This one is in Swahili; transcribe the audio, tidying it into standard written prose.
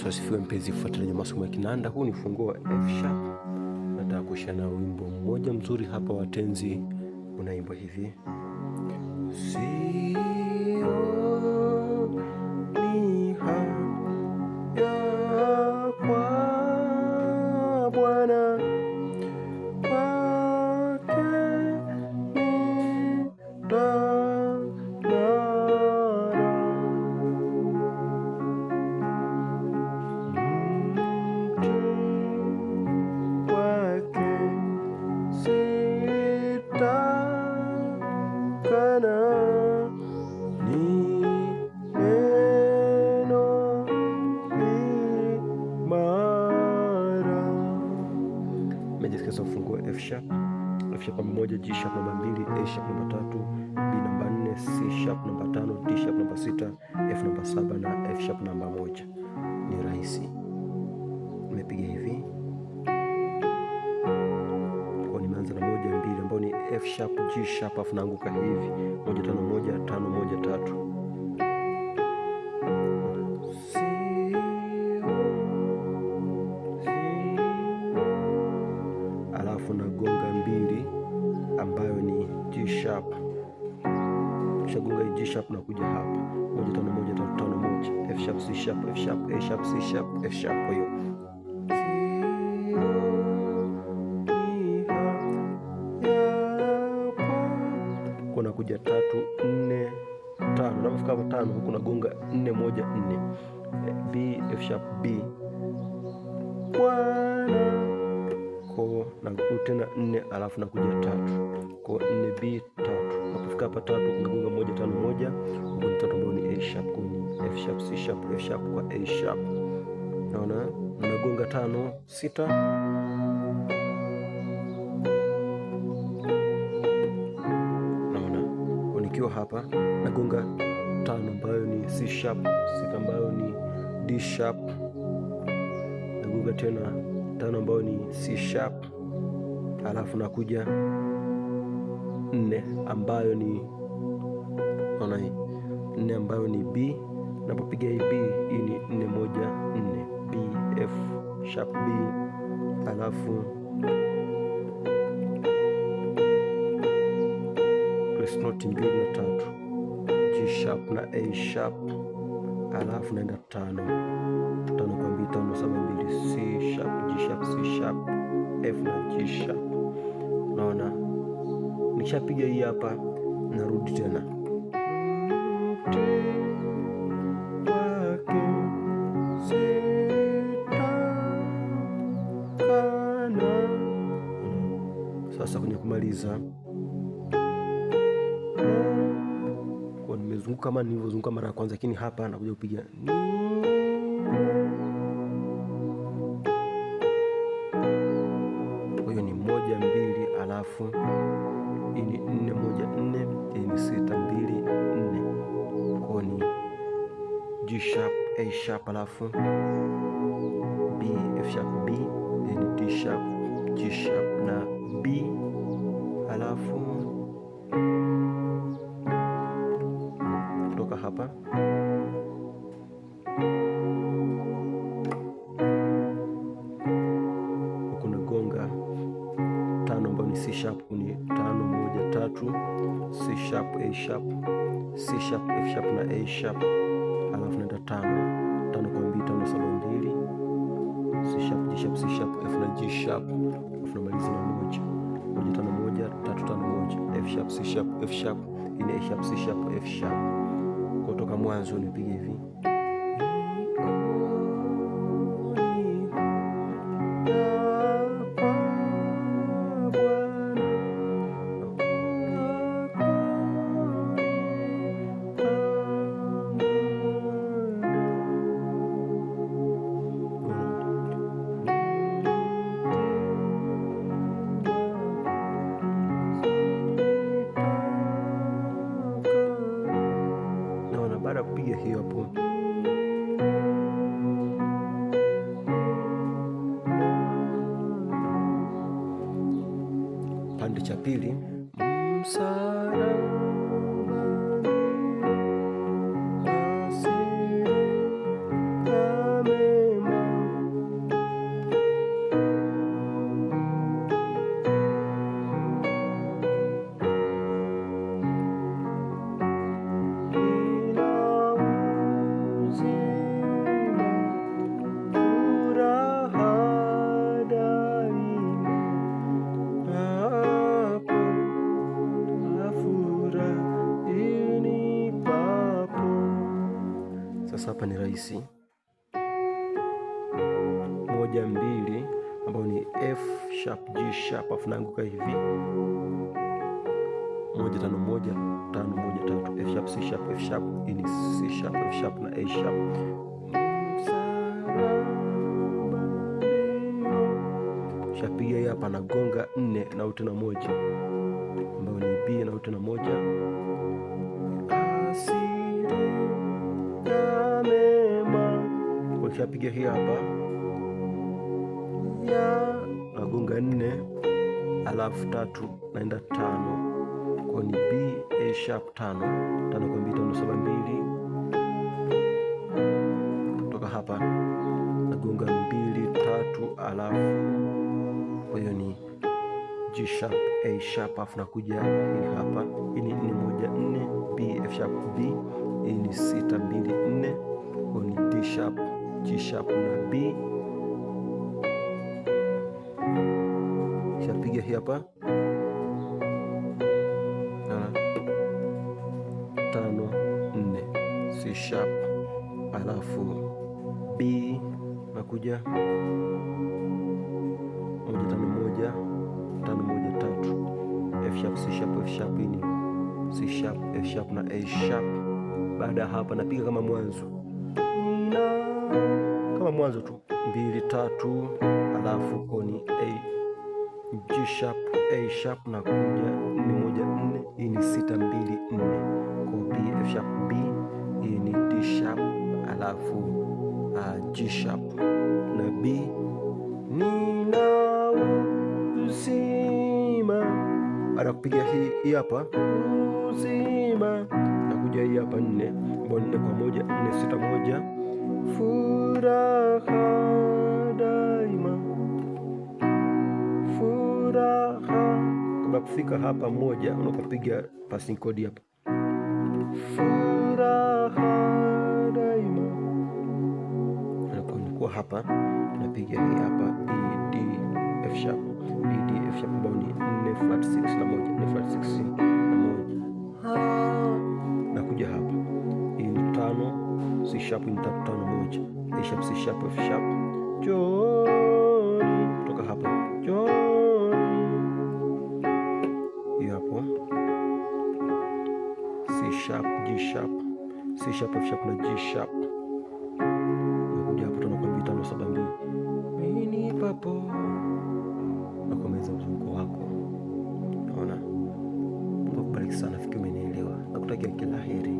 Yesu asifiwe. Mpenzi mfuatiliaji masomo ya kinanda, huu ni ufunguo wa F sharp. Nataka kushare na wimbo mmoja mzuri hapa wa tenzi, unaimba hivi: sioni haya kwa Bwana, kwake Sasa ufunguo F sharp, F sharp namba 1, G sharp namba 2, A sharp namba 3, B namba 4, C sharp namba 5, D sharp namba 6, F namba 7 na F sharp namba 1. Ni rahisi. Nimepiga hivi. Kwa nimeanza na 1 2 ambao ni F sharp, G sharp, afu naanguka hivi 1 5 1 5 1 3. Nagonga 2 ambayo ni G sharp. Kishagonga G sharp na kuja hapa 1 5 1 3 5 1, F sharp, C sharp, F sharp, A sharp, C sharp, F sharp. Kwa hiyo kuna kuja 3 4 5, unapofika hapo 5 huku nagonga 4 1 4, B F sharp B na tena 4 alafu na kuja 3 kwa 4 B 3. Unapofika hapa 3 unagonga 1 5 1, huko ni 3 ambayo ni A sharp, kwa ni F sharp, C sharp, F sharp kwa A sharp. Naona unagonga 5 6, naona unikiwa hapa nagonga 5 ambayo ni C sharp, 6 ambayo ni D sharp, nagonga tena 5 ambayo ni C sharp, alafu nakuja 4 ambayo ni naona hii 4 ambayo ni B. Napopiga hii B, hii ni 4 1 4, B F sharp B, alafu press note 2 na 3, G sharp na A sharp, alafu naenda 5 kwa 2 5 7 2, C sharp, G sharp, C sharp, F na G sharp. Naona nikishapiga hii hapa narudi tena sasa kwenye kumaliza kwa nimezunguka kama nilivyozunguka mara ya kwanza, lakini hapa nakuja kupiga alafu hii ni 4 1 4, hii ni 6 2 4, kwa ni G sharp A sharp, alafu B F sharp B, hii ni D sharp G sharp na B, alafu kutoka hapa huku nagonga 5 ambayo ni C sharp, ni 5 1 3, C sharp A sharp, C sharp F sharp na A sharp, alafu naenda 5 5 kwa 2 5 7 2, C sharp G sharp C sharp F na G sharp, alafu namaliza na 1 1 5 1 3 5 1, F sharp C sharp F sharp, ni A sharp C sharp F sharp. Kutoka mwanzo nipige hivi kupiga hiyo hapo pande cha pili, msalaba Sasa hapa ni rahisi, 1 2 ambayo ni F sharp G sharp, afu naanguka hivi 1 5 1 5 1 3, F sharp C sharp F sharp, hii ni C sharp F sharp na A sharp. Shapiga hii hapa, nagonga 4 na uti na 1 ambayo ni B na uti na 1. Kwa shapiga hii hapa nagonga 4 alafu 3 naenda 5, kwa ni B A sharp 5 kwa 2 5 7 2. Kutoka hapa nagonga 2 3 alafu, kwa hiyo ni G sharp A sharp, afu nakuja hii hapa, hii ni 4 1 4 B F sharp B, hii ni 6 2 4, kwa ni D sharp G sharp na B. Shapiga hii hapa 5 4 C sharp alafu B nakuja 1 5 1 5 1 3, F sharp C sharp F sharp, ni C sharp F sharp na A sharp. Baada ya hapa napiga kama mwanzo tu 2 3 alafu koni A G sharp A sharp na kuja 4 1 4, hii ni 6 2 4, kwa B F sharp B, hii ni D sharp alafu G sharp na B. Nina uzima. Baada kupiga hii hapa uzima, nakuja hii hapa 4 ambayo 4 kwa 1 4 6 1, furaha daima, furaha. Kabla kufika hapa 1 unapopiga passing chord hapa, furaha daima. Unapokuwa hapa napiga hii hapa B D F sharp B D F sharp ambayo ni 4 flat 6 na 1 4 flat 6 na 1. Nakuja hapa, hii ni 5 C sharp ni 3 5 1, A sharp C sharp F sharp, Johnny. Kutoka hapa Johnny, hii hapo C sharp G sharp C sharp F sharp na G sharp. Nakuja hapo tunakwambia 5 7 2, mimi papo nakomeza mzunguko wako. Naona Mungu akubariki sana, fikiri umenielewa. Nakutakia kila heri.